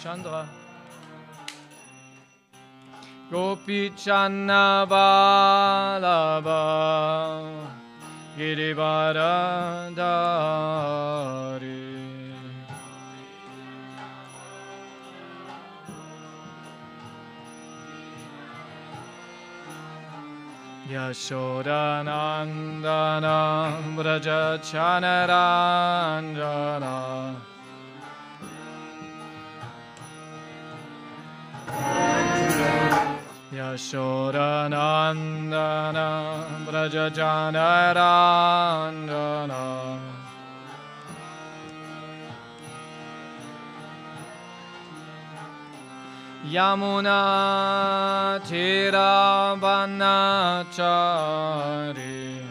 Chandra. Gopi Channa Balaba Girivardhari. Yashodanandana Vraja Chanaranjana Yashodanandana Vraja Chanaranjana Yamuna Tiravanachari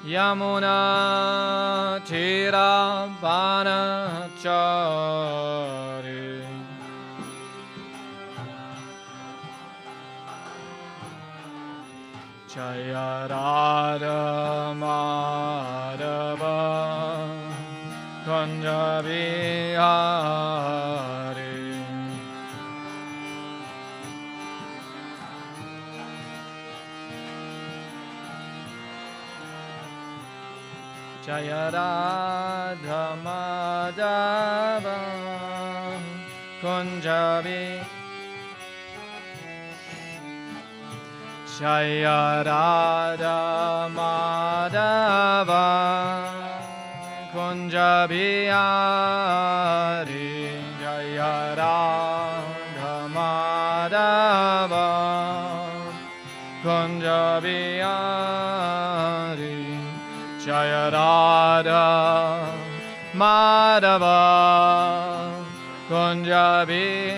Yamuna Tiravanachari Jaya Radha Madhava Kunja Vihari Jaya Radha Madhava Kunja Vihari Jaya Radha Madhava Kunja Bihari Jaya Radha Madhava Kunja Bihari Jaya Radha Madhava Kunja Bihari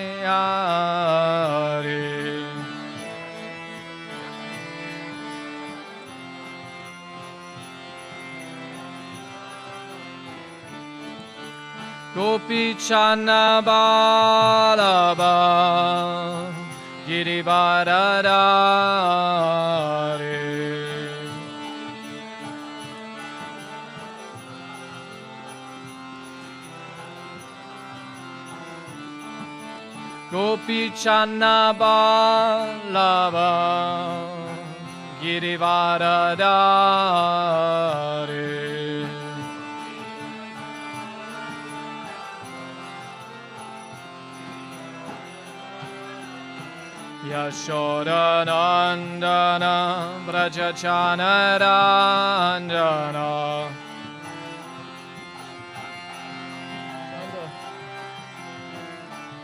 Gopi Channa Balaba Girivardhari Gopi Channa Balaba Girivardhari Yashodanandana Vraja Chanaranjana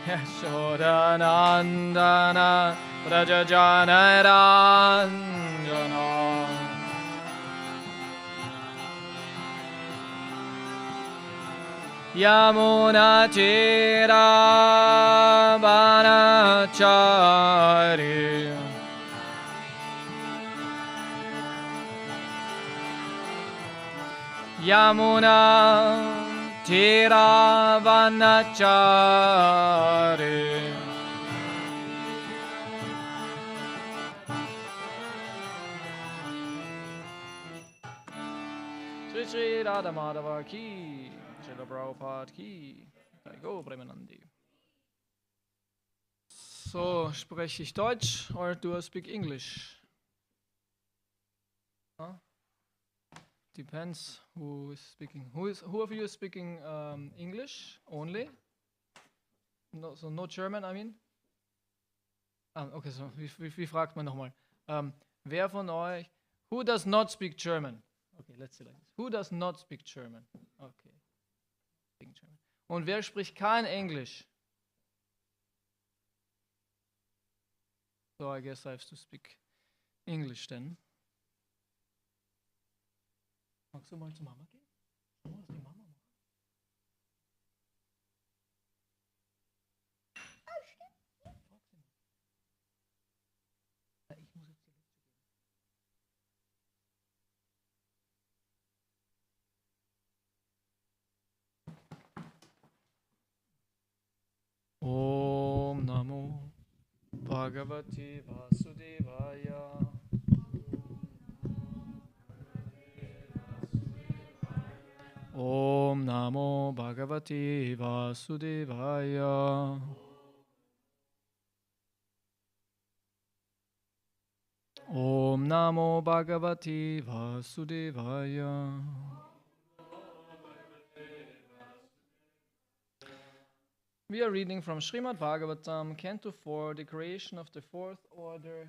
Yashodanandana Vraja Chanaranjana Yamuna Tiravanachari Yamuna Tiravanachari Sri Sri Radha Madhava Ki Srila Prabhupada Ki Go Premanandi. So, spreche ich Deutsch or do I speak English? Huh? Depends who is speaking. Who of you is speaking English only? No, so no German, I mean? Okay, so wie fragt man nochmal? Wer von euch, who does not speak German? Okay, let's see like this. Who does not speak German? Okay. Speak German. Und wer spricht kein Englisch? So I guess I have to speak English then. Magst du mal zu Mama gehen? Schau mal, was die Mama macht. Ich muss jetzt die Liste geben. Om Namo Bhagavate Vasudevaya Bhagavate Vasudevaya. Om Namo Bhagavate Vasudevaya. We are reading from Shrimad-Bhagavatam, Canto 4, the creation of the fourth order,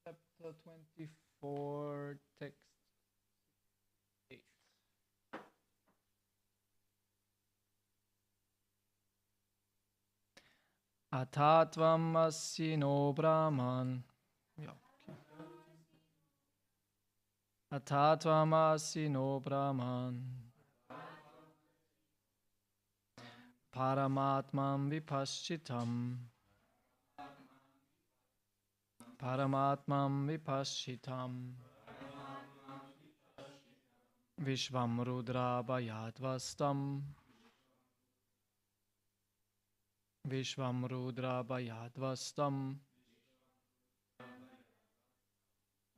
chapter 24, text 8. Atatvam asino brahman. Ja, okay. Atatvam asino brahman. Paramatmam vipaschitam. Paramatmam vipaschitam. Vishvam rudra bhayadvastam. Vishvam rudra bhayadvastam.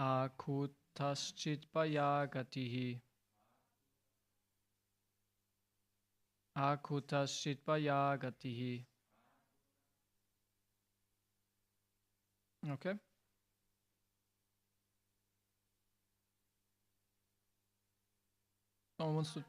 Akutaschit bhayagatihi. Akutaschit bhayagatihi. Okay. Someone wants to.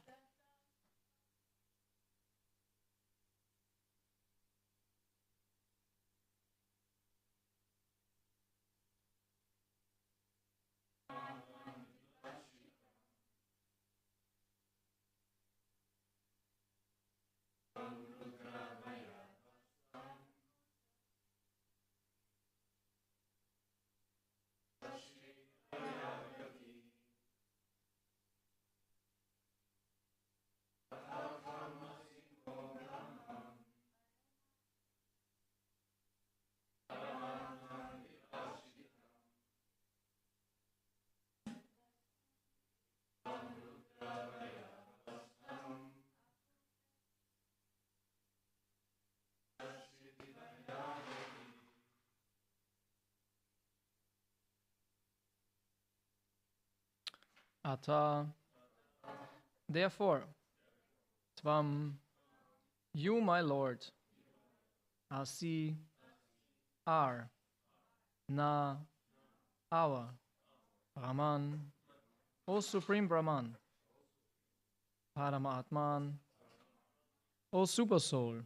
Ata. Therefore, Tvam, you, my Lord, Asi, are, Na, our, Brahman, O Supreme Brahman, Paramatman, O Super Soul,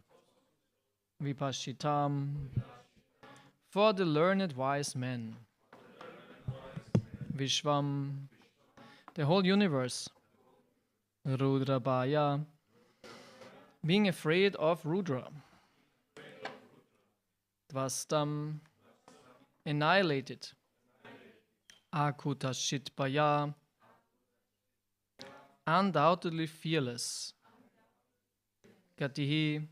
Vipashitam, for the learned wise men, Vishvam, the whole universe, Rudrabhaya, being afraid of Rudra, Dvastam, annihilated, Akutashitpaya, undoubtedly fearless, Gatihi,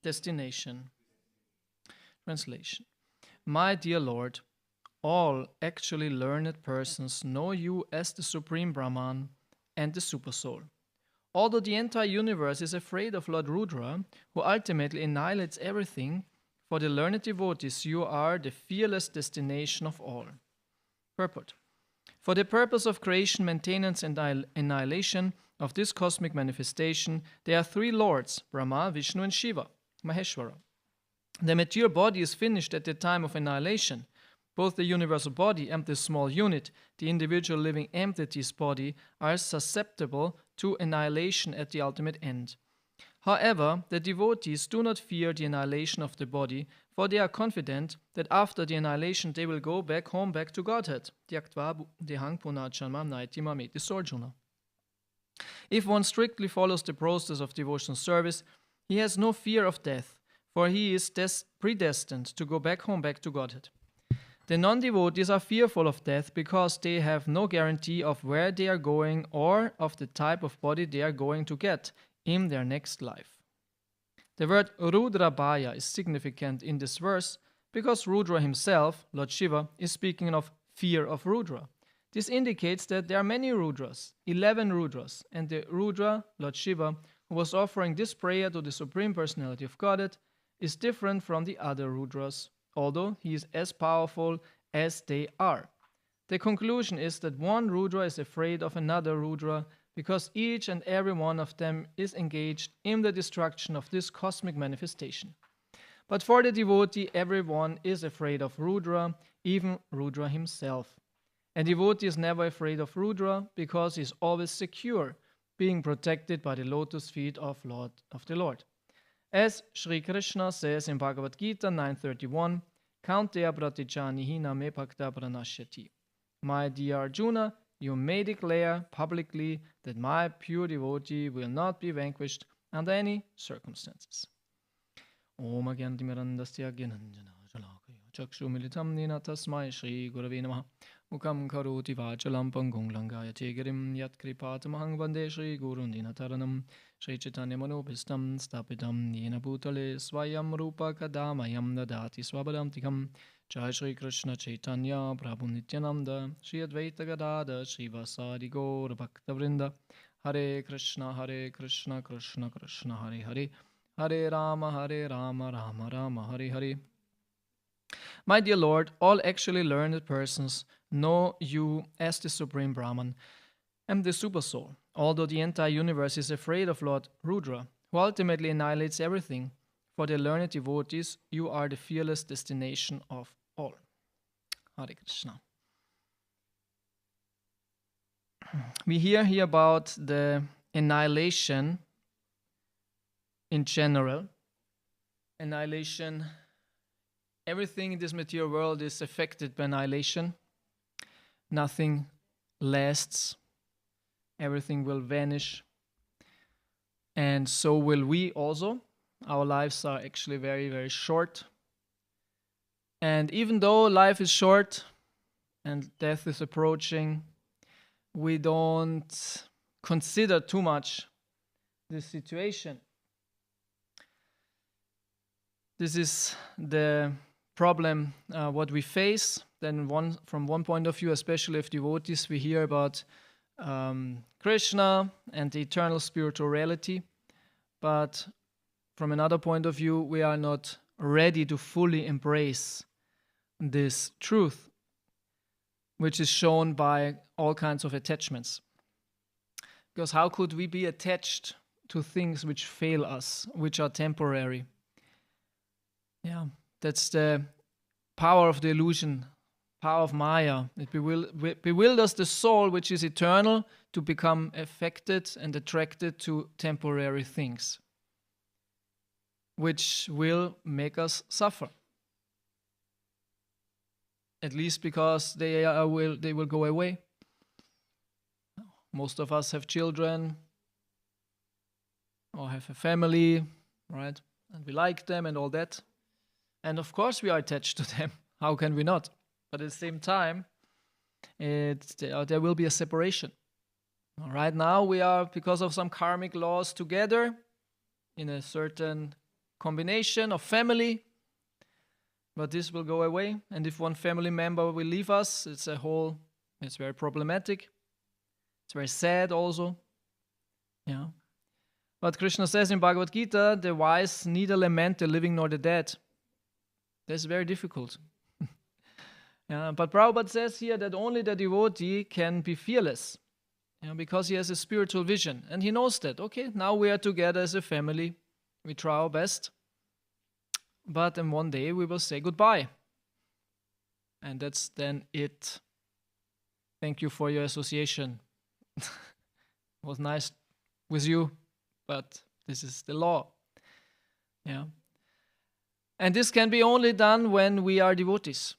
destination. Translation. My dear Lord, all actually learned persons know you as the Supreme Brahman and the Super Soul. Although the entire universe is afraid of Lord Rudra, who ultimately annihilates everything, for the learned devotees you are the fearless destination of all. Purport. For the purpose of creation, maintenance, and annihilation of this cosmic manifestation, there are three lords, Brahma, Vishnu, and Shiva, Maheshwara. The mature body is finished at the time of annihilation. Both the universal body and the small unit, the individual living entity's body, are susceptible to annihilation at the ultimate end. However, the devotees do not fear the annihilation of the body, for they are confident that after the annihilation they will go back home, back to Godhead. Tyaktva dehang punarjanma naiti mameti Arjuna. If one strictly follows the process of devotional service, he has no fear of death, for he is predestined to go back home, back to Godhead. The non-devotees are fearful of death because they have no guarantee of where they are going or of the type of body they are going to get in their next life. The word Rudrabhaya is significant in this verse because Rudra himself, Lord Shiva, is speaking of fear of Rudra. This indicates that there are many Rudras, 11 Rudras, and the Rudra, Lord Shiva, who was offering this prayer to the Supreme Personality of Godhead, is different from the other Rudras, although he is as powerful as they are. The conclusion is that one Rudra is afraid of another Rudra because each and every one of them is engaged in the destruction of this cosmic manifestation. But for the devotee, everyone is afraid of Rudra, even Rudra himself. A devotee is never afraid of Rudra because he is always secure, being protected by the lotus feet of the Lord. As Sri Krishna says in Bhagavad Gita 9:31, Kaunteya pratijanihi na me bhakta pranashyati. My dear Arjuna, you may declare publicly that my pure devotee will not be vanquished under any circumstances. Om Agyantimirandasya Gyananjana Jalakaya Chakshumilitam Nina Tasmai Shri Gurave Namaha Mukam Karoti Vachalam Pangong Langaya Tegirim Yat Kripatamahang Vande Shri Gurun Dinataranam Shri Chaitanya Manobhistam Stapitam Yena Bhutale Swayam Rupa Kadamayam Dadati Swabadam Tikam Jai Shri Krishna Chaitanya Prabhu Nityananda Shri Advaita Gadada Shri Vasadi Gaur Bhakta Vrinda Hare Krishna Krishna Krishna Hare Hare Hare Rama, Rama Rama, Hare Hare. My dear Lord, all actually learned persons know you as the Supreme Brahman and the Super Soul, although the entire universe is afraid of Lord Rudra, who ultimately annihilates everything. For the learned devotees, you are the fearless destination of all. Hare Krishna. We hear here about the annihilation in general. Annihilation, everything in this material world is affected by annihilation. Nothing lasts. Everything will vanish. And so will we also. Our lives are actually very, very short. And even though life is short and death is approaching, we don't consider too much this situation. This is the problem what we face. Then from one point of view, especially if devotees, we hear about Krishna and the eternal spiritual reality. But from another point of view, we are not ready to fully embrace this truth, which is shown by all kinds of attachments. Because how could we be attached to things which fail us, which are temporary? Yeah, that's the power of the illusion, power of Maya. It bewilders the soul, which is eternal, to become affected and attracted to temporary things, which will make us suffer. At least because they will go away. Most of us have children or have a family, right? And we like them and all that. And of course we are attached to them. How can we not? But at the same time, there will be a separation. Right now we are, because of some karmic laws, together in a certain combination of family. But this will go away. And if one family member will leave us, it's very problematic. It's very sad also. Yeah. But Krishna says in Bhagavad Gita, the wise neither lament the living nor the dead. That's very difficult. Yeah, but Prabhupada says here that only the devotee can be fearless, because he has a spiritual vision. And he knows that, okay, now we are together as a family. We try our best. But then one day we will say goodbye. And that's then it. Thank you for your association. It was nice with you, but this is the law. Yeah. And this can be only done when we are devotees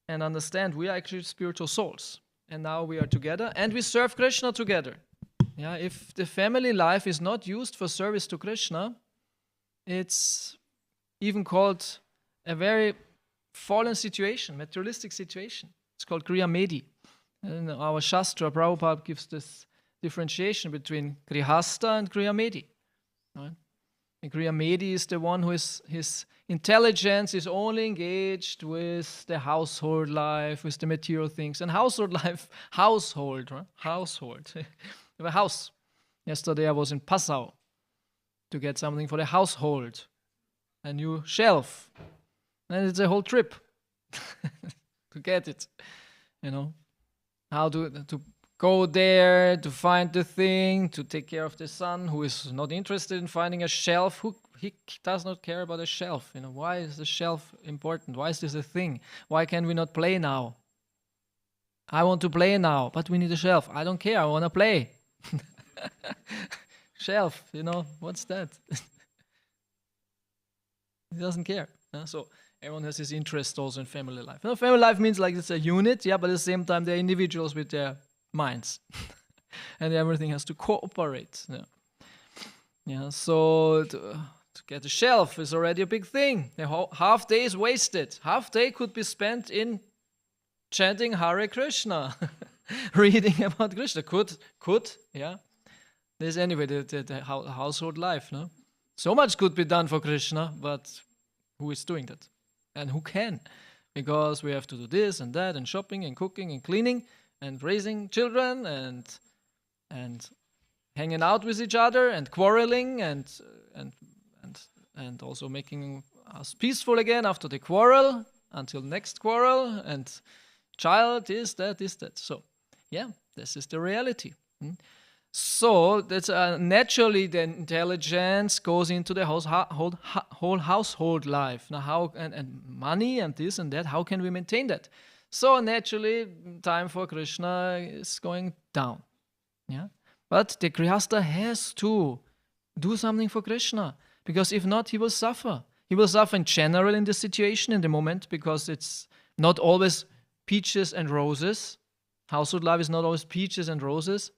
and understand we are actually spiritual souls. And now we are together and we serve Krishna together. Yeah, if the family life is not used for service to Krishna, it's even called a very fallen situation, materialistic situation. It's called Griham-medi. In our Shastra, Prabhupada gives this differentiation between Grihastha and Griham-medi. Right? And Griham-medi is the one who his intelligence is only engaged with the household life, with the material things. And household life, right? Household. You have a house. Yesterday I was in Passau to get something for the household. A new shelf. And it's a whole trip to get it. How to go there to find the thing, to take care of the son who is not interested in finding a shelf. He does not care about a shelf. Why is the shelf important? Why is this a thing? Why can we not play now? I want to play now, but we need a shelf. I don't care. I want to play. Shelf, what's that? He doesn't care. So everyone has his interest also in family life. Family life means like it's a unit, but at the same time they're individuals with their minds. And everything has to cooperate. So to get a shelf is already a big thing. The half day is wasted. Half day could be spent in chanting Hare Krishna, reading about Krishna. Could, yeah. There's anyway the household life, no? So much could be done for Krishna, but who is doing that? And who can? Because we have to do this and that, and shopping and cooking and cleaning and raising children and hanging out with each other and quarreling and also making us peaceful again after the quarrel until next quarrel and child this, that. So, this is the reality. So that's naturally the intelligence goes into the whole household life. Now how and money and this and that, how can we maintain that? So naturally time for Krishna is going down. But the Grihastha has to do something for Krishna, because if not he will suffer. He will suffer in general in the situation, in the moment, because it's not always peaches and roses. Household life is not always peaches and roses.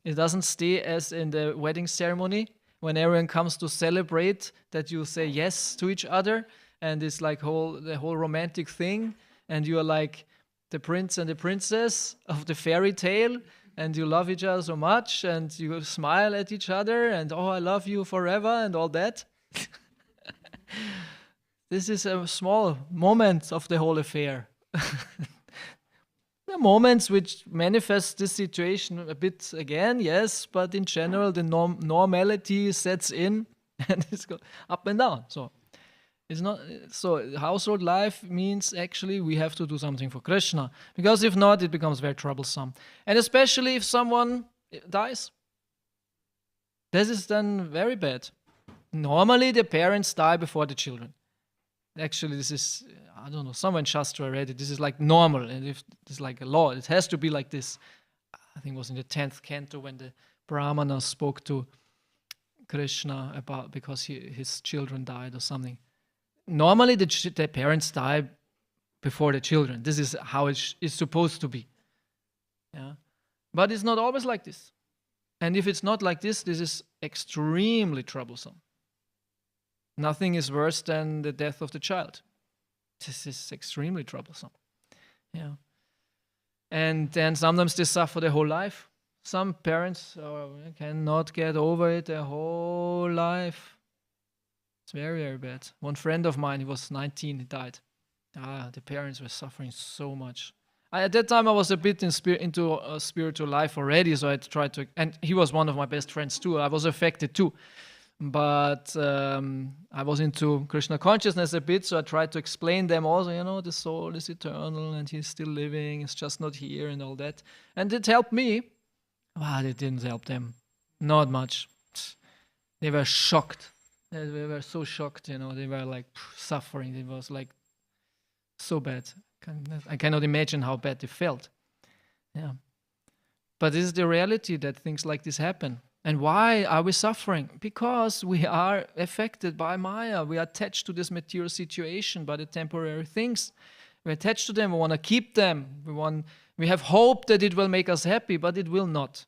It doesn't stay as in the wedding ceremony when everyone comes to celebrate that you say yes to each other, and it's like the whole romantic thing, and you are like the prince and the princess of the fairy tale, and you love each other so much, and you smile at each other, and I love you forever, and all that. This is a small moment of the whole affair. There are moments which manifest this situation a bit again, yes, but in general the normality sets in and it's go up and down. So it's not so. Household life means actually we have to do something for Krishna, because if not, it becomes very troublesome, and especially if someone dies. This is then very bad. Normally the parents die before the children. Actually, this is, I don't know, somewhere in Shastra I read it, this is like normal, and if it's like a law, it has to be like this. I think it was in the 10th canto when the Brahmana spoke to Krishna about, because his children died or something. Normally the parents die before the children. This is how it is supposed to be. But it's not always like this. And if it's not like this is extremely troublesome. Nothing is worse than the death of the child. This is extremely troublesome. And then sometimes they suffer their whole life. Some parents cannot get over it their whole life. It's very, very bad. One friend of mine, he was 19, he died. The parents were suffering so much. At that time I was a bit into a spiritual life already, so I tried to, and he was one of my best friends too. I was affected too. But I was into Krishna consciousness a bit, so I tried to explain them also, the soul is eternal and he's still living, it's just not here and all that. And it helped me. But it didn't help them. Not much. They were shocked. They were so shocked, they were like suffering. It was like so bad. I cannot imagine how bad they felt. But this is the reality, that things like this happen. And why are we suffering? Because we are affected by Maya. We are attached to this material situation by the temporary things. We're attached to them. We want to keep them. We have hope that it will make us happy, but it will not.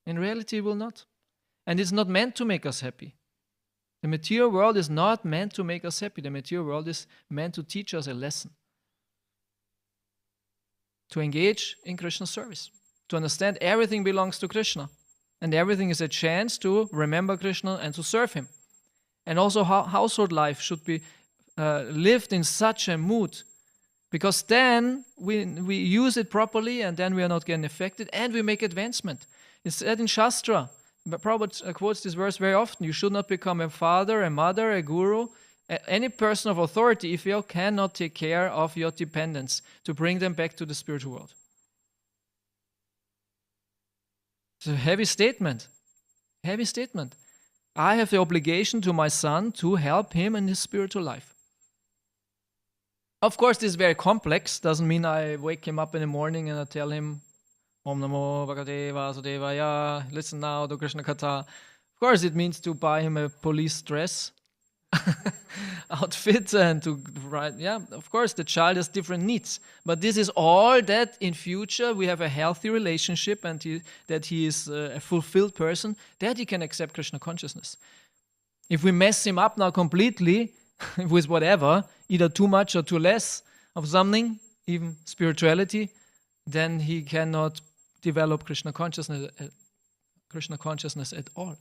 In reality, it will not. And it's not meant to make us happy. The material world is not meant to make us happy. The material world is meant to teach us a lesson. To engage in Krishna service. To understand everything belongs to Krishna. And everything is a chance to remember Krishna and to serve him. And also household life should be lived in such a mood, because then we use it properly, and then we are not getting affected, and we make advancement. It's said in Shastra, Prabhu quotes this verse very often, you should not become a father, a mother, a guru, any person of authority if you cannot take care of your dependents to bring them back to the spiritual world. It's a heavy statement. Heavy statement. I have the obligation to my son to help him in his spiritual life. Of course, this is very complex. Doesn't mean I wake him up in the morning and I tell him, Om Namo Bhagavate Vasudevaya, listen now to Krishna Katha. Of course, it means to buy him a police dress outfit and to write. Yeah, of course, the child has different needs. But this is all that in future we have a healthy relationship and that he is a fulfilled person, that he can accept Krishna consciousness. If we mess him up now completely with whatever, either too much or too less of something, even spirituality, then he cannot develop Krishna consciousness at all.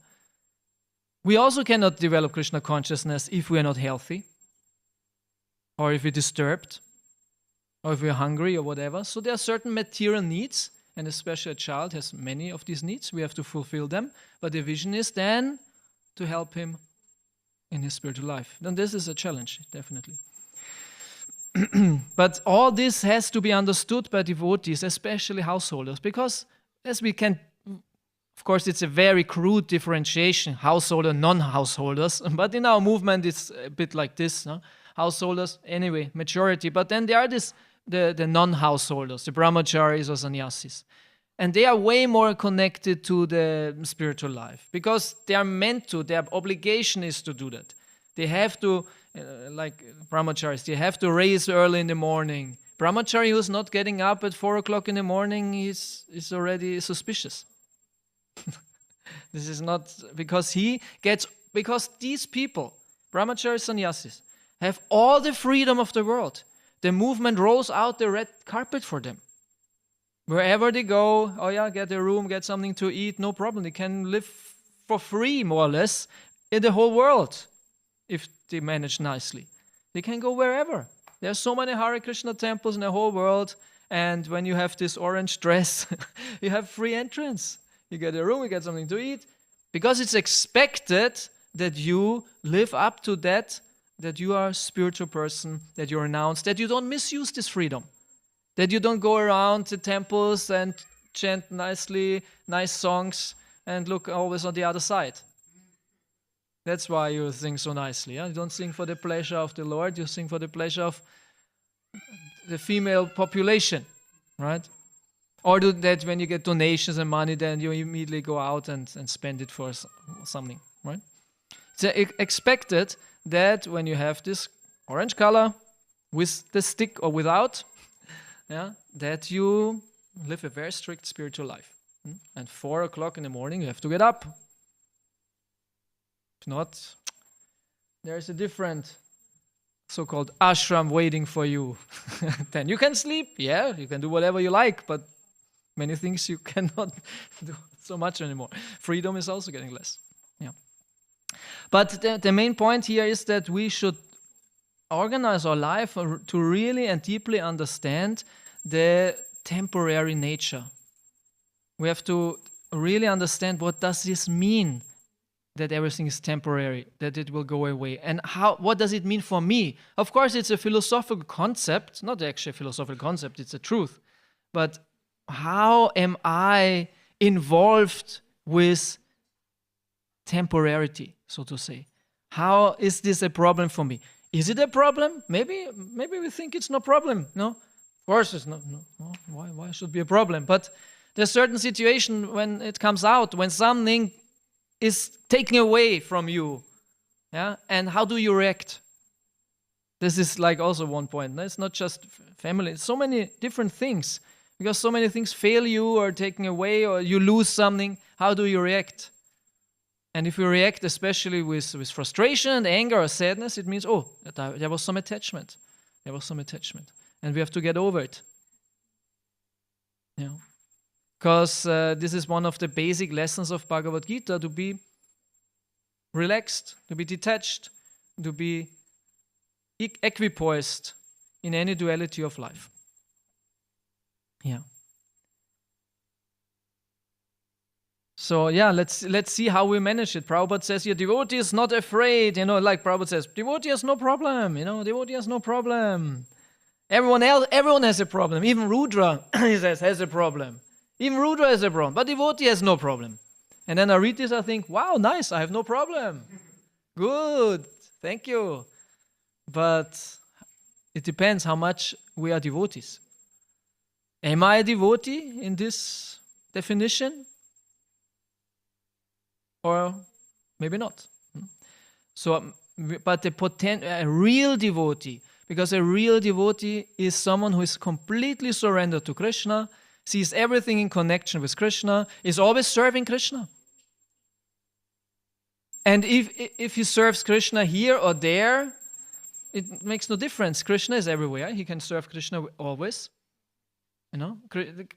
We also cannot develop Krishna consciousness if we are not healthy, or if we're disturbed, or if we're hungry or whatever. So there are certain material needs, and especially a child has many of these needs. We have to fulfill them. But the vision is then to help him in his spiritual life. Then this is a challenge, definitely. But all this has to be understood by devotees, especially householders, because as we can, of course, it's a very crude differentiation, householder, non-householders, but in our movement it's a bit like this, no? Householders, anyway, majority, but then there are the non-householders, the brahmacharis or sannyasis, and they are way more connected to the spiritual life, because they are meant to, their obligation is to do that. They have to, like brahmacharis, they have to raise early in the morning. Brahmachari who's not getting up at 4 o'clock in the morning is already suspicious. This is not, because these people, brahmacharis, sannyasis, have all the freedom of the world. The movement rolls out the red carpet for them. Wherever they go, oh yeah, get a room, get something to eat, no problem. They can live for free, more or less, in the whole world, if they manage nicely. They can go wherever. There are so many Hare Krishna temples in the whole world, and when you have this orange dress, you have free entrance. You get a room, you get something to eat, because it's expected that you live up to that you are a spiritual person, that you're renounced, that you don't misuse this freedom, that you don't go around the temples and chant nice songs and look always on the other side. That's why you sing so nicely. Yeah? You don't sing for the pleasure of the Lord, you sing for the pleasure of the female population, right? Or do that when you get donations and money, then you immediately go out and spend it for something, right? It's expected that when you have this orange color with the stick or without, yeah, that you live a very strict spiritual life. And 4 o'clock in the morning, you have to get up. If not, there's a different so-called ashram waiting for you. Then you can sleep, yeah, you can do whatever you like, but many things you cannot do so much anymore. Freedom is also getting less. Yeah. But the main point here is that we should organize our life to really and deeply understand the temporary nature. We have to really understand, what does this mean, that everything is temporary, that it will go away, and what does it mean for me? Of course, it's a philosophical concept, not actually a philosophical concept, it's a truth. But how am I involved with temporarity, so to say? How is this a problem for me? Is it a problem? Maybe we think it's no problem. No, of course it's not. No. Why should it be a problem? But there's a certain situation when it comes out, when something is taken away from you. Yeah, and how do you react? This is like also one point. No? It's not just family. It's so many different things. Because so many things fail you or taken away, or you lose something. How do you react? And if you react especially with frustration, anger, or sadness, it means, oh, there was some attachment. There was some attachment. And we have to get over it. Yeah. Because this is one of the basic lessons of Bhagavad Gita, to be relaxed, to be detached, to be equipoised in any duality of life. Yeah. So yeah, let's see how we manage it. Prabhupada says here, devotee is not afraid. Like Prabhupada says, devotee has no problem. Devotee has no problem. Everyone has a problem. Even Rudra, he says, has a problem. Even Rudra has a problem, but devotee has no problem. And then I read this, I think, wow, nice, I have no problem. Good, thank you. But it depends how much we are devotees. Am I a devotee in this definition? Or maybe not. So, but a real devotee, because a real devotee is someone who is completely surrendered to Krishna, sees everything in connection with Krishna, is always serving Krishna. And if he serves Krishna here or there, it makes no difference. Krishna is everywhere. He can serve Krishna always.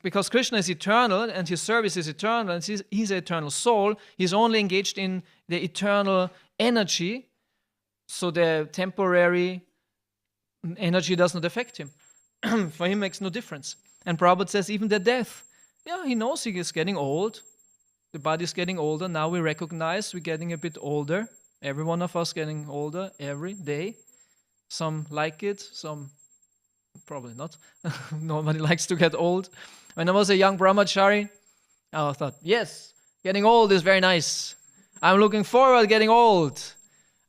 Because Krishna is eternal and his service is eternal and he's an eternal soul. He's only engaged in the eternal energy, so the temporary energy does not affect him. For him, makes no difference. And Prabhupada says even the death. Yeah, he knows he is getting old. The body is getting older. Now we recognize we're getting a bit older. Every one of us getting older every day. Some like it, some probably not. Nobody likes to get old. When I was a young brahmachari, I thought, yes, getting old is very nice. I'm looking forward to getting old.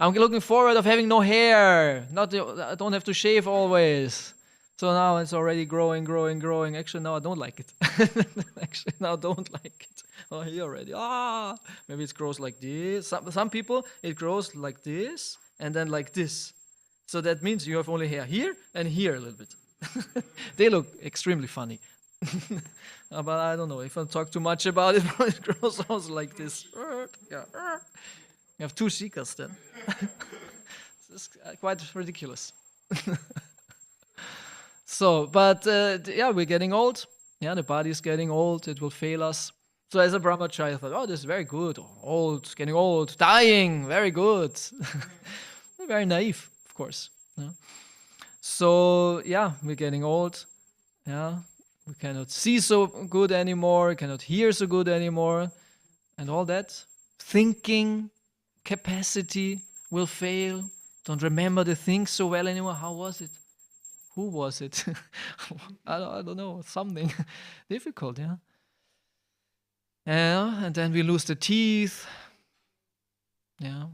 I'm looking forward of having no hair. I don't have to shave always. So now it's already growing. Actually, now I don't like it. Actually, now I don't like it. Oh, here already. Maybe it grows like this. Some people, it grows like this and then like this. So that means you have only hair here and here a little bit. They look extremely funny. But I don't know. If I talk too much about it, it grows also like this. Yeah. You have two seekers then. It's quite ridiculous. So, but we're getting old. Yeah, the body is getting old. It will fail us. So as a brahmachari, I thought, this is very good. Old, getting old, dying, very good. Very naive, of course. Yeah. So, we're getting old. Yeah, we cannot see so good anymore. We cannot hear so good anymore. And all that. Thinking capacity will fail. Don't remember the things so well anymore. How was it? Who was it? I don't know. Something difficult, yeah. And then we lose the teeth. Yeah.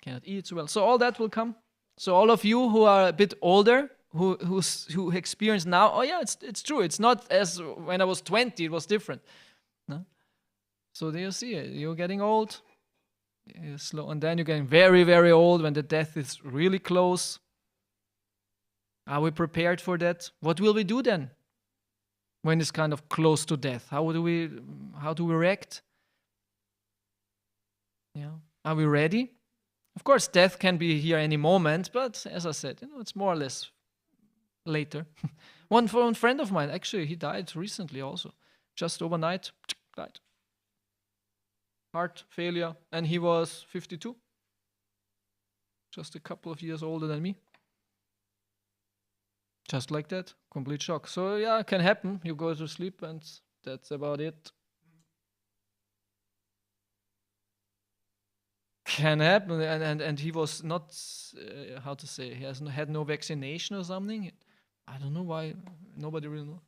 Cannot eat so well. So all that will come. So all of you who are a bit older, who experience now, it's true. It's not as when I was 20, it was different. No? So there you see it. You're getting old. You're slow. And then you're getting very, very old when the death is really close. Are we prepared for that? What will we do then when it's kind of close to death? How do we react? Yeah. Are we ready? Of course, death can be here any moment, but as I said, it's more or less later. One friend of mine, actually, he died recently also. Just overnight, died. Heart failure, and he was 52. Just a couple of years older than me. Just like that, complete shock. So it can happen. You go to sleep and that's about it. Can happen, and he was not, he had no vaccination or something. I don't know why, nobody really knows.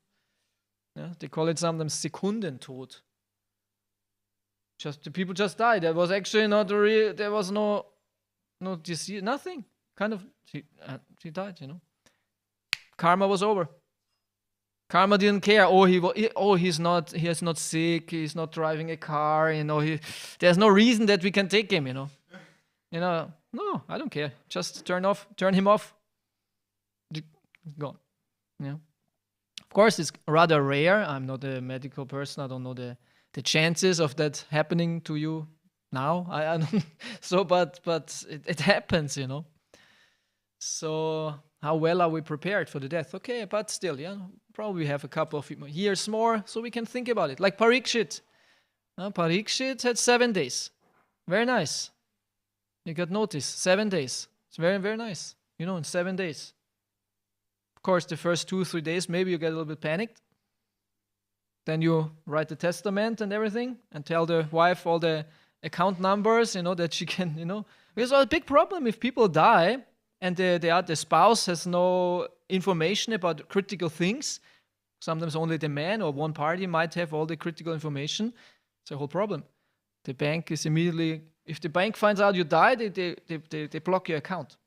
Yeah, they call it sometimes Sekundentod. The people just died. There was actually not real, there was no disease, nothing. Kind of, he died, Karma was over. Karma didn't care. He's not sick. He's not driving a car. There's no reason that we can take him. No, I don't care. Just turn him off. Gone. Yeah. Of course, it's rather rare. I'm not a medical person. I don't know the chances of that happening to you now. I don't. So, but it happens. So. How well are we prepared for the death? Okay, but still, probably have a couple of years more so we can think about it. Like Parikshit. Parikshit had 7 days. Very nice. You got notice, 7 days. It's very, very nice. In 7 days. Of course, the first 2-3 days, maybe you get a little bit panicked. Then you write the testament and everything and tell the wife all the account numbers, that she can, Because a big problem if people die, and the spouse has no information about critical things, Sometimes only the man or one party might have all the critical information. It's a whole problem. The bank is immediately, if the bank finds out you died, they block your account.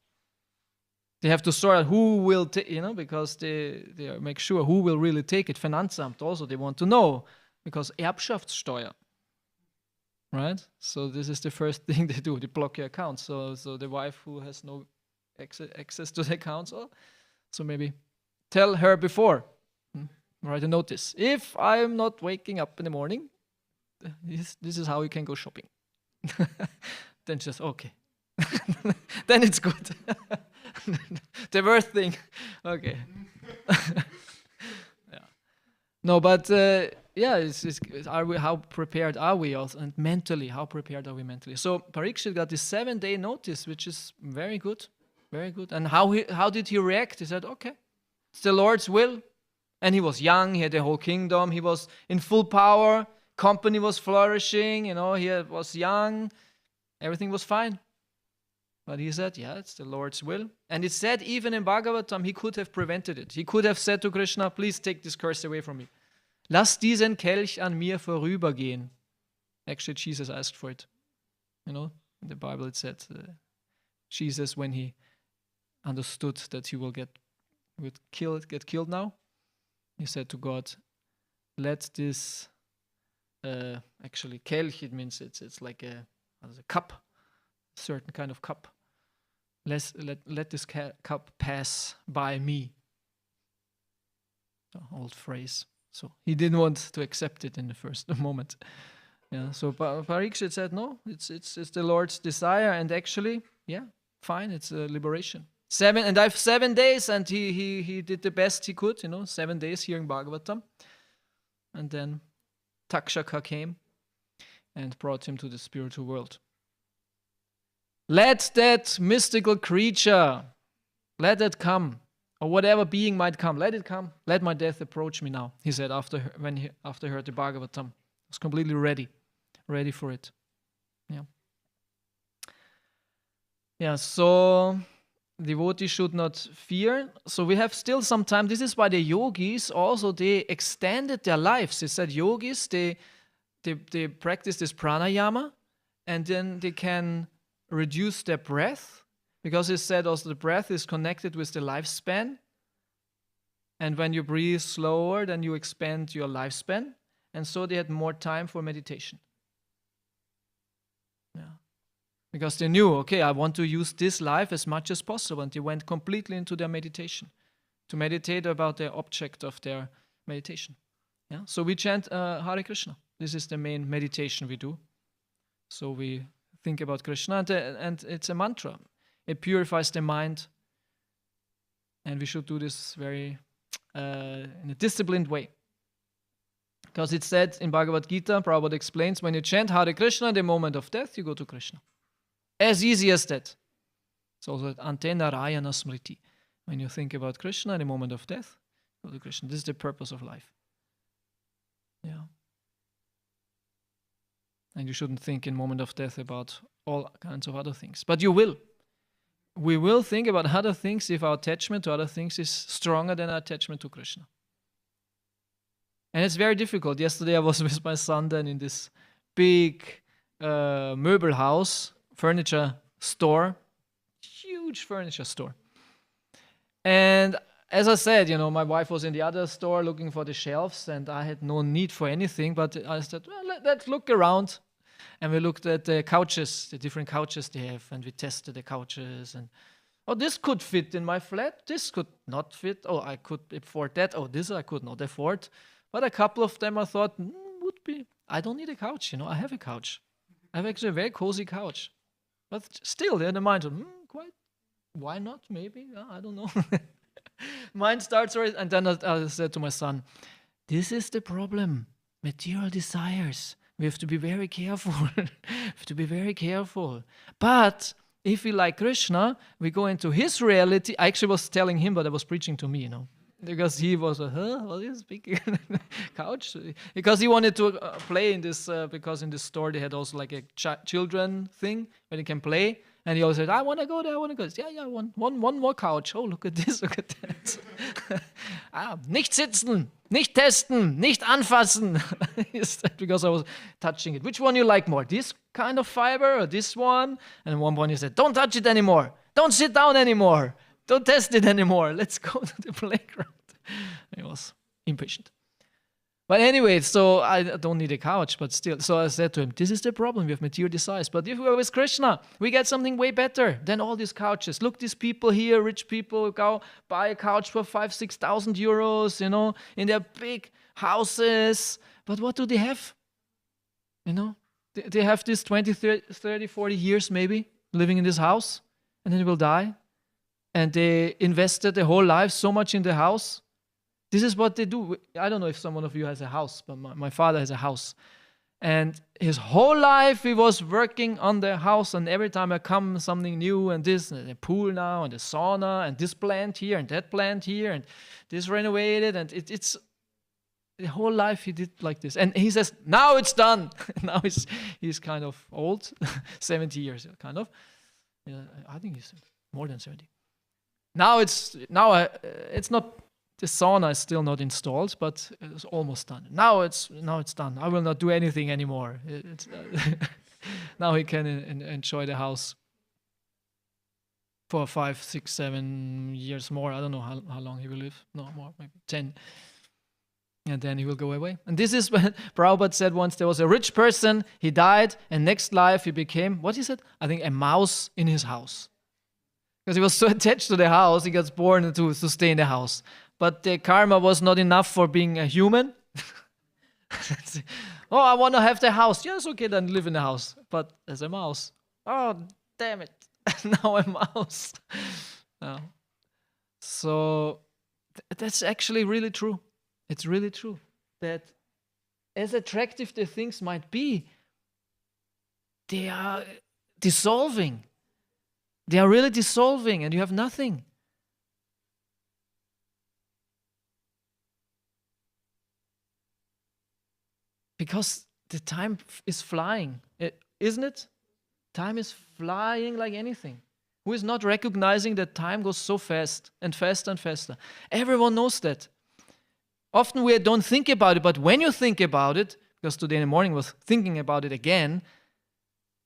They have to sort out who will take, because they make sure who will really take it. Finanzamt also, they want to know, because Erbschaftssteuer, right? So this is the first thing they do, they block your account. So the wife who has no access to the accounts, so maybe tell her before, write a notice. If I'm not waking up in the morning, this is how you can go shopping. Then just, okay. Then it's good. The worst thing. Okay. Yeah. No, but how prepared are we also? And mentally, how prepared are we mentally? So Parikshit got this 7-day notice, which is very good. Very good. And how did he react? He said, okay, it's the Lord's will. And he was young, he had the whole kingdom, he was in full power, company was flourishing, he was young, everything was fine. But he said, yeah, it's the Lord's will. And it said even in Bhagavatam, he could have prevented it. He could have said to Krishna, please take this curse away from me. Lass diesen Kelch an mir vorübergehen. Actually, Jesus asked for it. In the Bible it said, Jesus, when he understood that he would get killed now, he said to God, let this, actually, kelch, it means it's like a cup, a certain kind of cup. Let this cup pass by me. Old phrase. So he didn't want to accept it in the first moment. Yeah. So Parikshit said, no, it's the Lord's desire, and actually, yeah, fine, it's a liberation. And I have 7 days, and he did the best he could, 7 days hearing Bhagavatam. And then Takshaka came and brought him to the spiritual world. Let that mystical creature, let it come, or whatever being might come, let it come. Let my death approach me now, he said after he heard the Bhagavatam. He was completely ready for it. Yeah. Yeah, so devotees should not fear. So we have still some time. This is why the yogis also, they extended their lives. They said yogis, they practice this pranayama, and then they can reduce their breath, because it said also the breath is connected with the lifespan. And when you breathe slower, then you expand your lifespan. And so they had more time for meditation. Yeah. Because they knew, okay, I want to use this life as much as possible. And they went completely into their meditation, to meditate about the object of their meditation. Yeah. So we chant Hare Krishna. This is the main meditation we do. So we think about Krishna, and it's a mantra. It purifies the mind. And we should do this very in a disciplined way. Because it said in Bhagavad Gita, Prabhupada explains, when you chant Hare Krishna, the moment of death, you go to Krishna. As easy as that. It's also Ante Narayana Smriti. When you think about Krishna, the moment of death, go to Krishna. This is the purpose of life. Yeah. And you shouldn't think in moment of death about all kinds of other things. But you will. We will think about other things if our attachment to other things is stronger than our attachment to Krishna. And it's very difficult. Yesterday I was with my son then in this big Möbel house, furniture store, huge furniture store. And as I said, my wife was in the other store looking for the shelves, and I had no need for anything, but I said, well, let's look around. And we looked at the couches, the different couches they have, and we tested the couches. And, this could fit in my flat. This could not fit. Oh, I could afford that. Oh, this I could not afford. But a couple of them I thought, would be, I don't need a couch, I have a couch. I have actually a very cozy couch. But still, in the mind, quite, why not, maybe? I don't know. Mind starts, and then I said to my son, this is the problem, material desires. We have to be very careful. We have to be very careful. But if we like Krishna, we go into his reality. I actually was telling him, but I was preaching to me, because he was, what are you speaking? Couch? Because he wanted to play in this, because in this store they had also like a children thing where they can play. And he always said, I want to go there, I want to go. Yeah, one more couch. Oh, look at this, look at that. Nicht sitzen, nicht testen, nicht anfassen. Because I was touching it. Which one you like more? This kind of fiber or this one? And at one point he said, don't touch it anymore. Don't sit down anymore. Don't test it anymore. Let's go to the playground. He was impatient. But anyway, so I don't need a couch, but still. So I said to him, this is the problem. We have material desires. But if we are with Krishna, we get something way better than all these couches. Look, these people here, rich people, go buy a couch for 5,000-6,000 euros, in their big houses. But what do they have? They have this 20, 30, 40 years maybe living in this house, and then they will die. And they invested their whole life so much in the house. This is what they do. I don't know if someone of you has a house, but my father has a house. And his whole life he was working on the house, and every time I come, something new, and this, and the pool now, and the sauna, and this plant here, and that plant here, and this renovated, and it's the whole life he did like this. And he says, now it's done. Now he's kind of old, 70 years, kind of. Yeah, I think he's more than 70. Now it's not. The sauna is still not installed, but it's almost done. Now it's done. I will not do anything anymore. Now he can enjoy the house for 5, 6, 7 years more. I don't know how long he will live. No, more, maybe 10. And then he will go away. And this is what Prabhupada said once. There was a rich person, he died, and next life he became, what he said? I think a mouse in his house. Because he was so attached to the house, he gets born to stay in the house. But the karma was not enough for being a human. Oh, I want to have the house. Yes, okay, then live in the house. But as a mouse. Oh, damn it. Now a mouse. No. So that's actually really true. It's really true that as attractive the things might be, they are dissolving. They are really dissolving, and you have nothing. Because the time is flying, isn't it? Time is flying like anything. Who is not recognizing that time goes so fast and faster and faster? Everyone knows that. Often we don't think about it, but when you think about it, because today in the morning I was thinking about it again,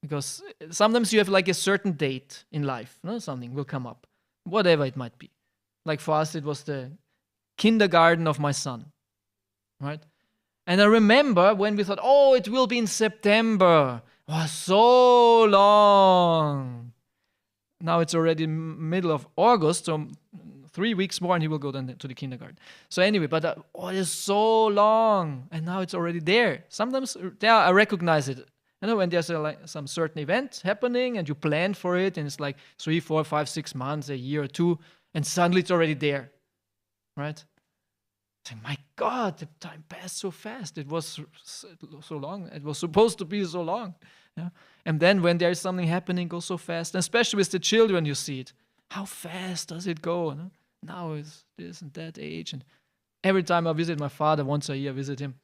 because sometimes you have like a certain date in life, something will come up, whatever it might be. Like for us, it was the kindergarten of my son, right? And I remember when we thought, oh, it will be in September. Oh, so long. Now it's already middle of August, so 3 weeks more and he will go then to the kindergarten. So anyway, but it's so long. And now it's already there. Sometimes I recognize it. When there's some certain event happening and you plan for it and it's like 3, 4, 5, 6 months, a year or two, and suddenly it's already there, right? My God, the time passed so fast. It was so long. It was supposed to be so long. Yeah? And then when there is something happening, it goes so fast. And especially with the children, you see it. How fast does it go? No? Now it's this and that age. And every time I visit my father, once a year I visit him,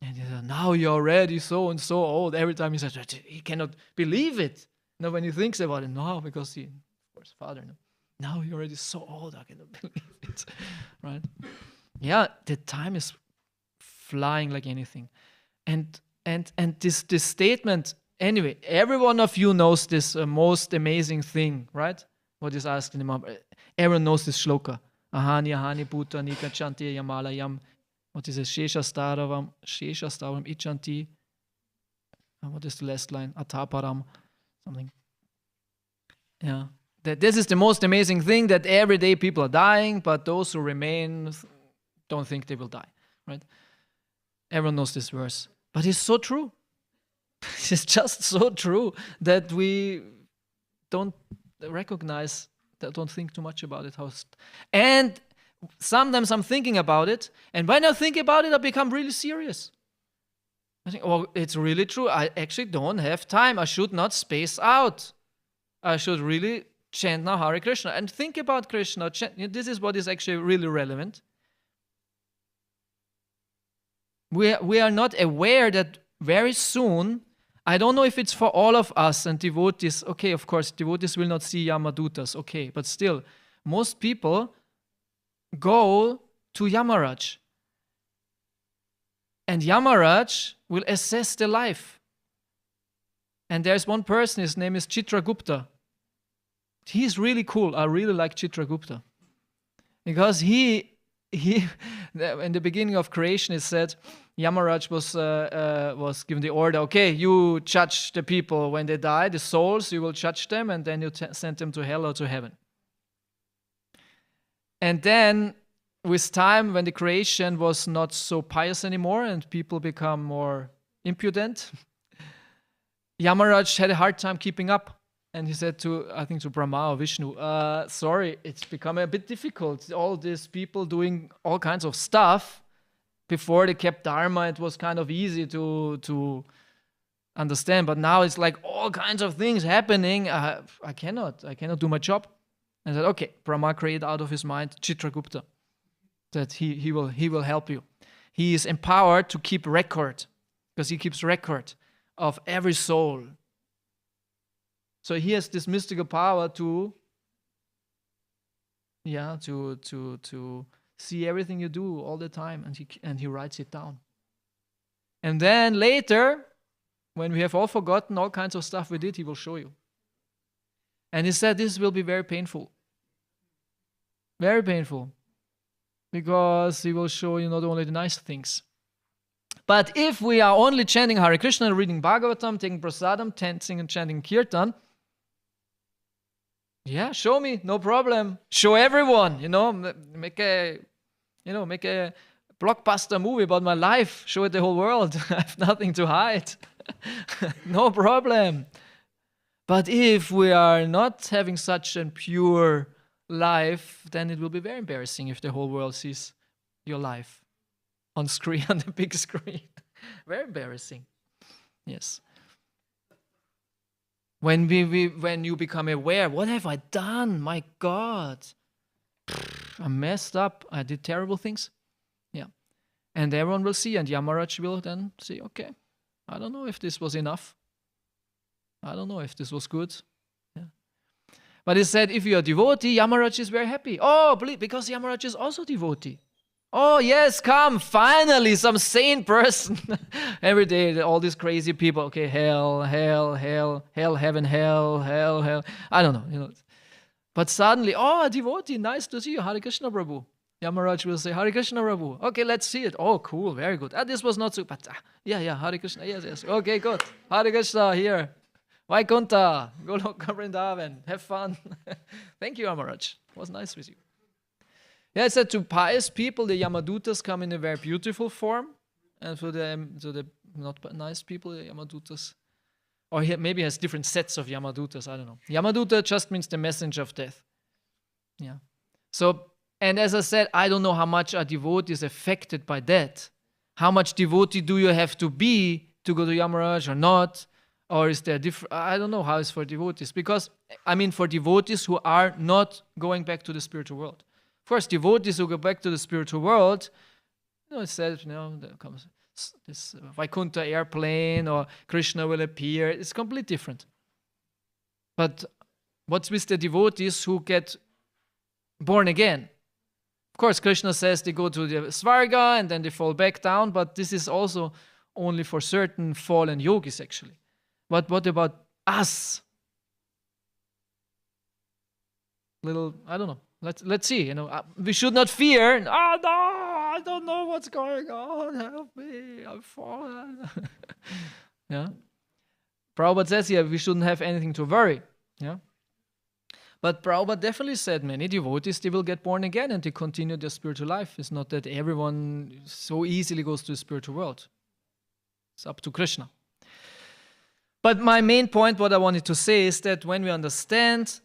and he said, now you're already so and so old. Every time he says, he cannot believe it. When he thinks about it, no, because he, of course, father. No. Now you're already so old, I cannot believe it. Right? Yeah, the time is flying like anything. And this statement, anyway, every one of you knows this most amazing thing, right? What is asked in the Mahabharata. Everyone knows this shloka. Ahani ahani bhuta nika chanti yamalayam. What is it? Sheshastavam ichanti. What is the last line? Ataparam. Something. Yeah. That this is the most amazing thing, that every day people are dying, but those who remain don't think they will die, right? Everyone knows this verse. But it's so true. It's just so true that we don't recognize, that don't think too much about it. And sometimes I'm thinking about it, and when I think about it, I become really serious. I think, oh, it's really true. I actually don't have time. I should not space out. I should really chant now Hare Krishna and think about Krishna. This is what is actually really relevant. We are not aware that very soon I don't know if it's for all of us and devotees. Okay, of course, devotees will not see Yamadutas. Okay, but still, most people go to Yamaraj. And Yamaraj will assess the life. And there's one person, his name is Chitragupta. He's really cool. I really like Chitragupta. Because he in the beginning of creation, it said, Yamaraj was given the order, okay, you judge the people when they die, the souls, you will judge them, and then you send them to hell or to heaven. And then, with time, when the creation was not so pious anymore and people become more impudent, Yamaraj had a hard time keeping up. And he said to Brahma or Vishnu, sorry, it's become a bit difficult. All these people doing all kinds of stuff. Before they kept Dharma, it was kind of easy to understand. But now it's like all kinds of things happening. I cannot do my job. And I said, okay, Brahma created out of his mind Chitragupta. That he will help you. He is empowered to keep record. Because he keeps record of every soul. So he has this mystical power to see everything you do all the time, and he writes it down. And then later, when we have all forgotten all kinds of stuff we did, he will show you. And he said this will be very painful. Very painful. Because he will show you not only the nice things. But if we are only chanting Hare Krishna, reading Bhagavatam, taking prasadam, dancing and chanting kirtan, yeah, show me, no problem. Show everyone, make a blockbuster movie about my life. Show it the whole world. I have nothing to hide. No problem. But if we are not having such a pure life, then it will be very embarrassing if the whole world sees your life on screen, on the big screen. Very embarrassing. Yes. When you become aware, what have I done? My God, I messed up. I did terrible things. Yeah, and everyone will see, and Yamaraj will then say, okay, I don't know if this was enough. I don't know if this was good. Yeah. But he said, if you are devotee, Yamaraj is very happy. Oh, because Yamaraj is also devotee. Oh, yes, come, finally, some sane person. Every day, all these crazy people. Okay, hell, heaven, hell. I don't know, But suddenly, oh, a devotee, nice to see you. Hare Krishna, Prabhu. Yamaraj will say, Hare Krishna, Prabhu. Okay, let's see it. Oh, cool, very good. This was not so, but yeah, Hare Krishna, yes. Okay, good. Hare Krishna, here. Vaikuntha, Goloka Vrindavan, have fun. Thank you, Yamaraj. It was nice with you. Yeah, it said to pious people, the Yamadutas come in a very beautiful form. And for the not nice people, the Yamadutas, or maybe has different sets of Yamadutas, I don't know. Yamaduta just means the messenger of death. Yeah. So, and as I said, I don't know how much a devotee is affected by that. How much devotee do you have to be to go to Yamaraj or not? Or is there different? I don't know how it's for devotees. Because, for devotees who are not going back to the spiritual world. Of course, devotees who go back to the spiritual world, it says, there comes this Vaikuntha airplane or Krishna will appear. It's completely different. But what's with the devotees who get born again? Of course, Krishna says they go to the Svarga and then they fall back down, but this is also only for certain fallen yogis, actually. But what about us? I don't know. Let's see. We should not fear. Oh no, I don't know what's going on. Help me, I've fallen. Yeah. Prabhupada says here we shouldn't have anything to worry. Yeah. But Prabhupada definitely said many devotees, they will get born again and they continue their spiritual life. It's not that everyone so easily goes to the spiritual world. It's up to Krishna. But my main point, what I wanted to say, is that when we understand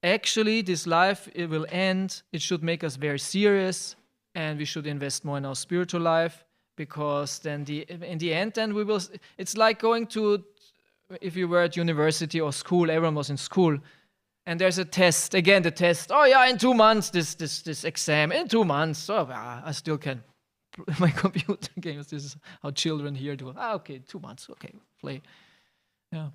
actually this life, it will end, it should make us very serious, and we should invest more in our spiritual life, because then in the end, then we will, it's like going to, if you were at university or school, everyone was in school, and there's a test, again the test, oh yeah, in 2 months, this exam, in 2 months, oh yeah, I still can play my computer games, this is how children here do, okay, 2 months, okay, play. Yeah.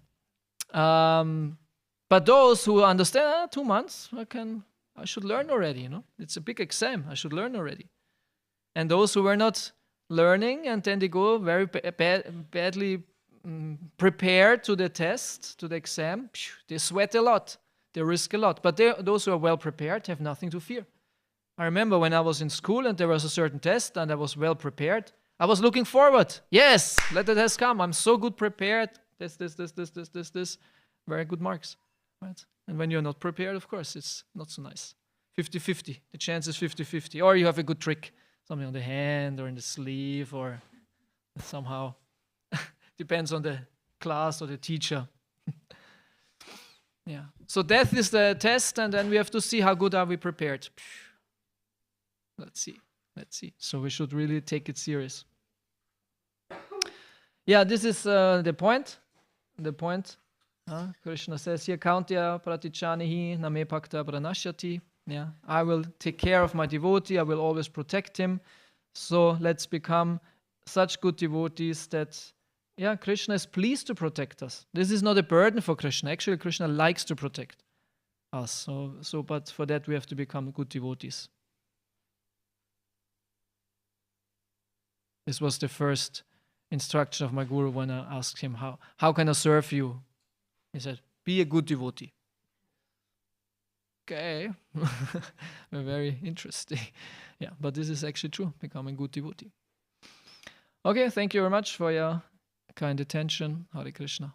But those who understand 2 months, I should learn already, you know. It's a big exam. I should learn already. And those who were not learning and then they go very badly prepared to the test, to the exam, they sweat a lot. They risk a lot. But those who are well prepared have nothing to fear. I remember when I was in school and there was a certain test and I was well prepared, I was looking forward. Yes, let the test come. I'm so good prepared. This. Very good marks. Right? And when you're not prepared, of course, it's not so nice. 50-50. The chance is 50-50. Or you have a good trick. Something on the hand or in the sleeve or somehow. Depends on the class or the teacher. Yeah. So death is the test and then we have to see how good are we prepared. Let's see. So we should really take it serious. Yeah, this is the point. Krishna says here, Kauntya pratichanihi name bhakta pranashyati. Yeah, I will take care of my devotee. I will always protect him. So let's become such good devotees that, Krishna is pleased to protect us. This is not a burden for Krishna. Actually, Krishna likes to protect us. But for that we have to become good devotees. This was the first instruction of my guru when I asked him, how can I serve you? He said, be a good devotee. Okay. Very interesting. Yeah, but this is actually true, becoming good devotee. Okay, thank you very much for your kind attention. Hare Krishna.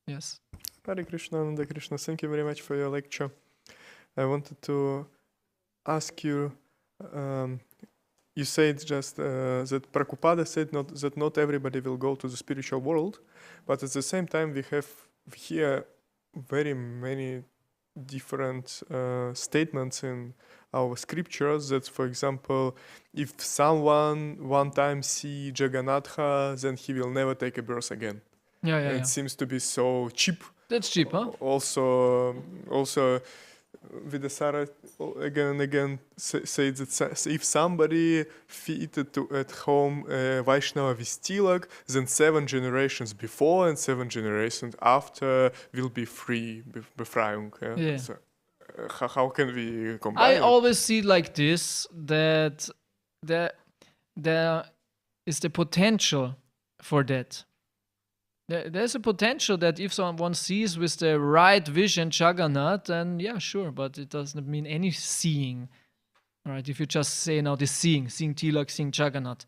Yes. Hare Krishna, Ananda Krishna, thank you very much for your lecture. I wanted to ask you, you said just that Prabhupada said that not everybody will go to the spiritual world, but at the same time we have here very many different statements in our scriptures that, for example, if someone one time see Jagannatha, then he will never take a birth again. It seems to be so cheap. That's cheap, huh? Also, Vidasara again and again said that if somebody feed at home Vaishnava Vistilak, then 7 generations before and 7 generations after will be free, Befreiung. Yeah. So, how can we combine I it? always see it like this, that there is the potential for that. There's a potential that if someone sees with the right vision Jagannath, then sure, but it doesn't mean any seeing. Right? If you just say now the seeing Tilak, seeing Jagannath.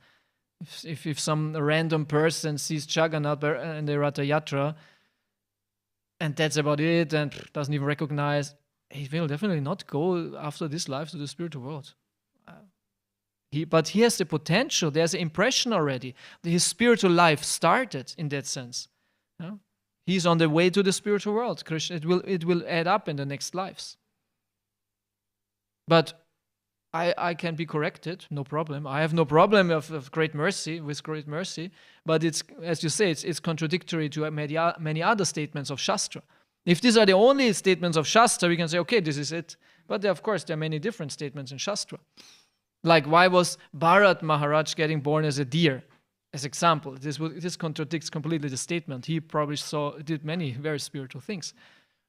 If some random person sees Jagannath in the Ratha Yatra, and that's about it, and doesn't even recognize, he will definitely not go after this life to the spiritual world. But he has the potential. There's an impression already. His spiritual life started in that sense. He's on the way to the spiritual world. Krishna, it will add up in the next lives. But I can be corrected, no problem. I have no problem with great mercy. But it's, as you say, it's contradictory to many other statements of Shastra. If these are the only statements of Shastra, we can say, okay, this is it. But of course, there are many different statements in Shastra. Like, why was Bharat Maharaj getting born as a deer? As example, this contradicts completely the statement. He probably did many very spiritual things.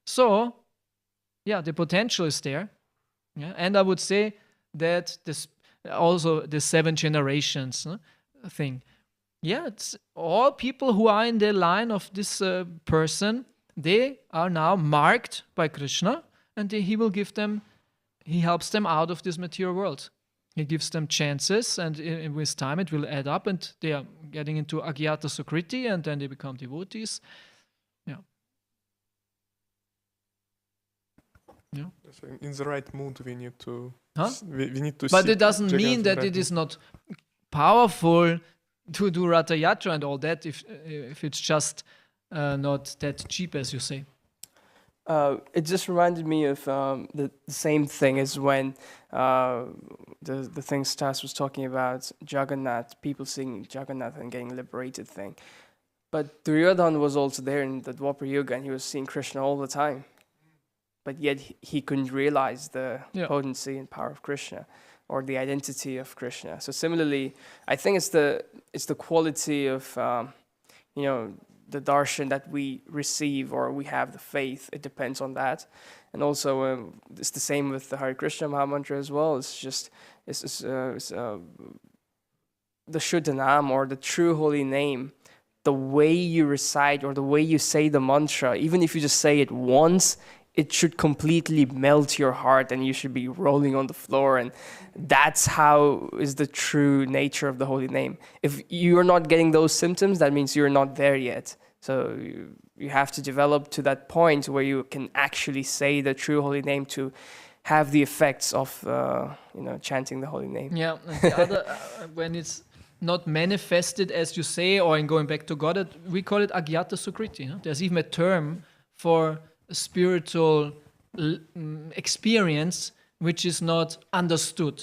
So, the potential is there. Yeah? And I would say that also the 7 generations thing. Yeah, it's all people who are in the line of this person, they are now marked by Krishna, and he helps them out of this material world. He gives them chances, and with time it will add up, and they are getting into Agyata Sukriti, and then they become devotees. Yeah. So in the right mood, we need to. We need to. But it doesn't mean that it is not powerful to do Ratha Yatra and all that if it's just not that cheap, as you say. It just reminded me of the same thing as when the thing Stas was talking about Jagannath, people seeing Jagannath and getting liberated thing. But Duryodhana was also there in the Dwapar Yuga and he was seeing Krishna all the time. But yet he couldn't realize the potency and power of Krishna or the identity of Krishna. So similarly, I think it's the quality of the darshan that we receive or we have the faith. It depends on that. And also, it's the same with the Hare Krishna Maha Mantra as well. It's just the Shuddha Nam, or the true holy name. The way you recite or the way you say the mantra, even if you just say it once, it should completely melt your heart and you should be rolling on the floor. And that's how is the true nature of the holy name. If you're not getting those symptoms, that means you're not there yet. So you have to develop to that point where you can actually say the true holy name to have the effects of chanting the holy name. Yeah, and the other, when it's not manifested as you say, or in going back to God, we call it agyata sukriti. Huh? There's even a term for a spiritual experience which is not understood.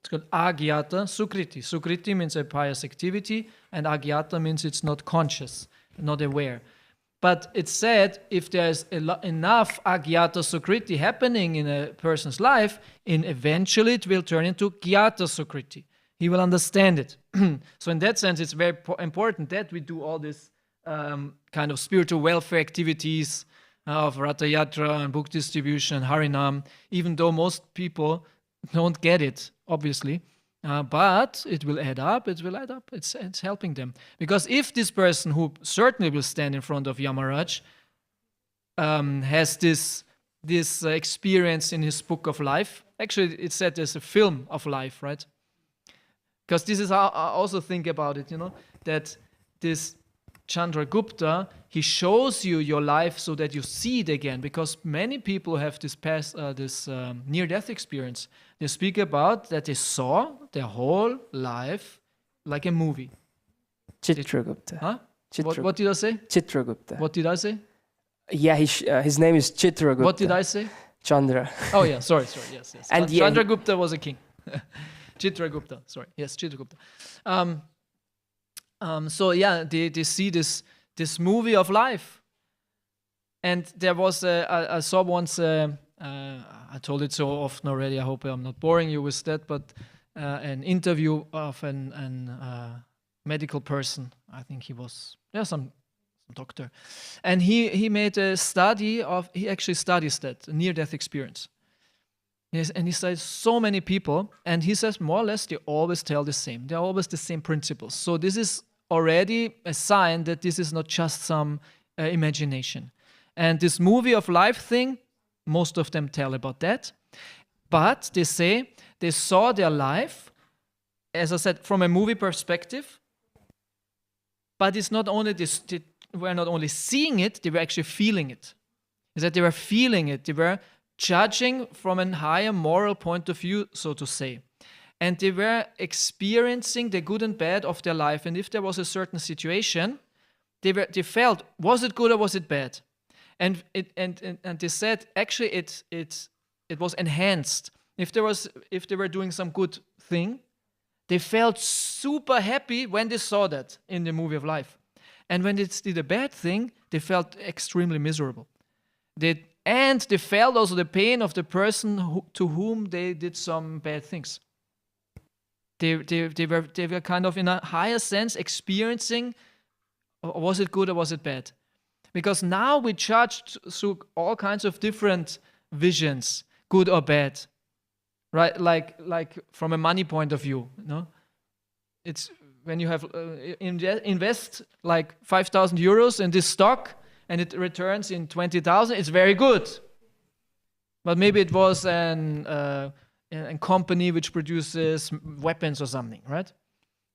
It's called agyata sukriti. Sukriti means a pious activity, and agyata means it's not conscious, not aware. But it's said if there's enough agyata sukriti happening in a person's life, eventually it will turn into gyata sukriti. He will understand it. So in that sense, it's very important that we do all this kind of spiritual welfare activities of Ratha Yatra and book distribution, Harinam, even though most people don't get it, obviously. But it will add up, it's helping them. Because if this person, who certainly will stand in front of Yamaraj, has this experience in his book of life, actually it's said there's a film of life, right? Because this is how I also think about it, that this Chandragupta, he shows you your life so that you see it again. Because many people have this near-death experience. They speak about that they saw their whole life like a movie. Chitragupta. Huh? Chitragupta. What did I say? Chitragupta. What did I say? Yeah, his name is Chitragupta. What did I say? Chandra. Oh yeah, sorry, yes. And Chandragupta was a king. Chitragupta, sorry. Yes, Chitragupta. So yeah, they see this movie of life. And there was, I saw once, I told it so often already, I hope I'm not boring you with that, but an interview of an medical person. I think he was, some doctor. And he made a study he actually studies that, near-death experience. Yes, and he studies so many people, and he says more or less they always tell the same. They're always the same principles. So this is already a sign that this is not just some imagination. And this movie of life thing, most of them tell about that. But they say they saw their life, as I said, from a movie perspective. But it's not only this, they were not only seeing it, they were actually feeling it. Is that they were feeling it. They were judging from a higher moral point of view, so to say. And they were experiencing the good and bad of their life. And if there was a certain situation, they felt, was it good or was it bad? And they said, actually, it was enhanced. If they were doing some good thing, they felt super happy when they saw that in the movie of life. And when they did a bad thing, they felt extremely miserable. They felt also the pain of the person to whom they did some bad things. They were kind of in a higher sense experiencing, was it good or was it bad? Because now we judge through all kinds of different visions, good or bad, right? Like from a money point of view, It's when you have invest like 5,000 euros in this stock and it returns in 20,000, it's very good. But maybe it was a company which produces weapons or something, right?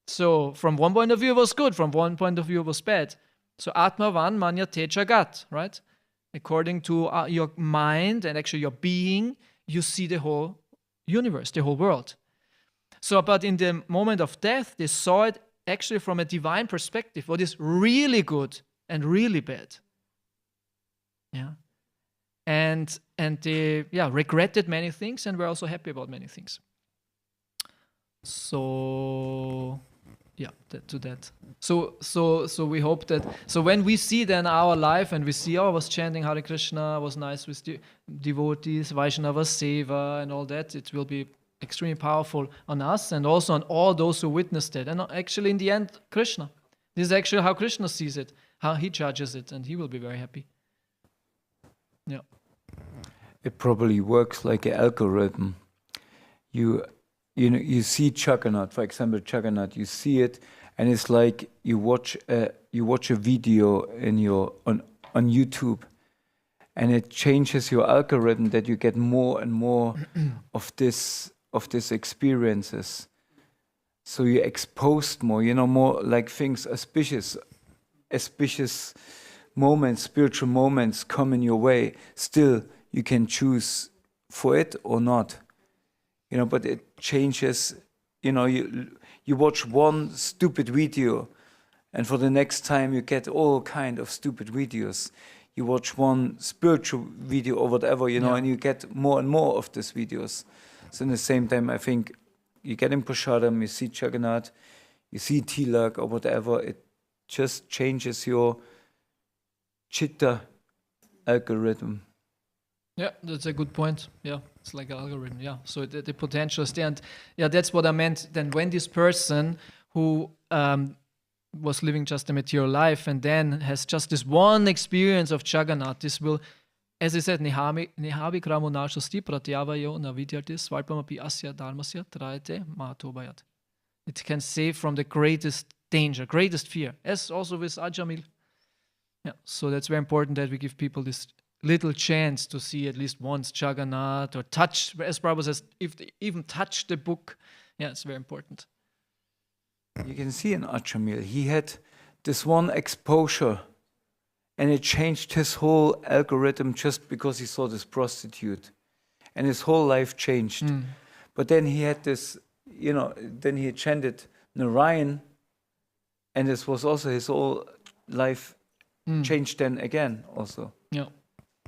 So from one point of view it was good, from one point of view it was bad. So Atmavan Manya Te Jagat, right? According to your mind and actually your being, you see the whole universe, the whole world. So, but in the moment of death, they saw it actually from a divine perspective, what is really good and really bad. Yeah. And they regretted many things and were also happy about many things. So that. So we hope that. So when we see then our life and we see, I was chanting Hare Krishna, I was nice with devotees, Vaishnava Seva and all that, it will be extremely powerful on us and also on all those who witnessed it. And actually in the end, Krishna. This is actually how Krishna sees it, how he judges it, and he will be very happy. Yeah. It probably works like an algorithm. You see Jagannath, for example, Jagannath. You see it, and it's like you watch a video on YouTube, and it changes your algorithm that you get more and more of this experiences. So you're exposed more, more like things auspicious moments, spiritual moments come in your way. Still, you can choose for it or not. But it changes. You watch one stupid video, and for the next time you get all kind of stupid videos. You watch one spiritual video or whatever, and you get more and more of these videos. So in the same time, I think you get in Prasadam, you see Jagannath, you see Tilak or whatever, it just changes your chitta algorithm. Yeah, that's a good point. Yeah, it's like an algorithm. Yeah, so the potential is there. And yeah, that's what I meant. Then when this person who was living just a material life and then has just this one experience of Jagannath, this will, as I said, Nihami kramo nashasti pratyavayo navidyarti swalpamapi asya dharmasya trayate mahatobayat. It can save from the greatest danger, greatest fear, as also with Ajamil. Yeah, so that's very important that we give people this little chance to see at least once Jagannath or touch, as Prabhu says, if they even touch the book. Yeah, it's very important. You can see in Ajamil, he had this one exposure and it changed his whole algorithm just because he saw this prostitute. And his whole life changed. But then he had this, then he chanted Narayan, and this was also his whole life changed then again also. Yeah.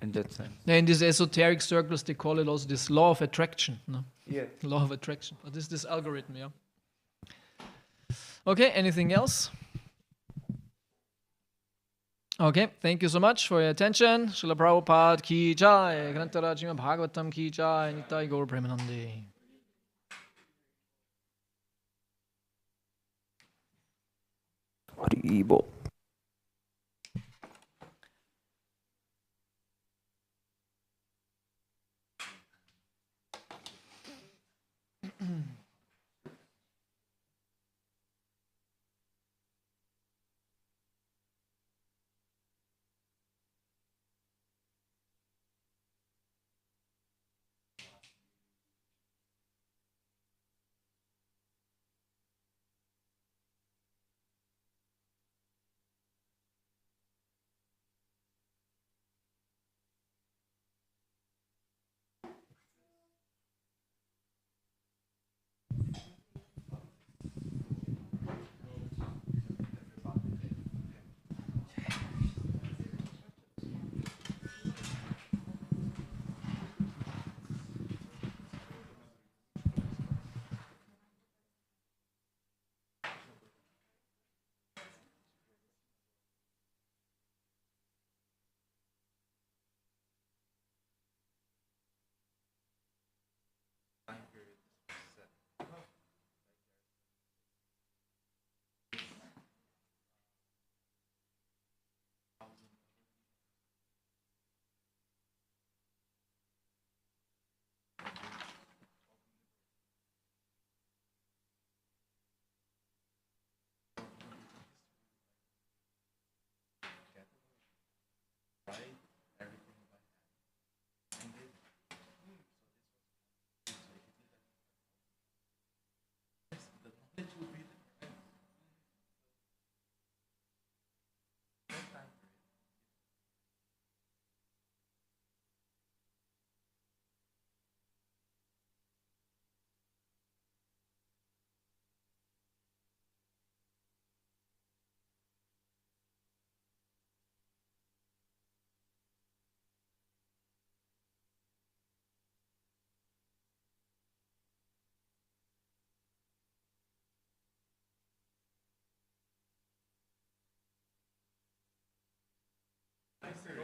In that sense. Yeah, in these esoteric circles, they call it also this law of attraction. No? Yeah. Law of attraction. But this algorithm, yeah. Okay, anything else? Okay, thank you so much for your attention. Srila Prabhupada ki jai, Shrimad-Bhagavatam ki jai, Nitai Gaur Premanande. Haribo.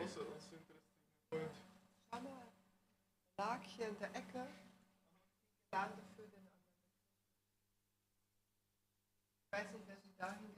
Also interesting point. Laagje in de Ecke, gedaan de vullen. Ik weet niet dat ze daarin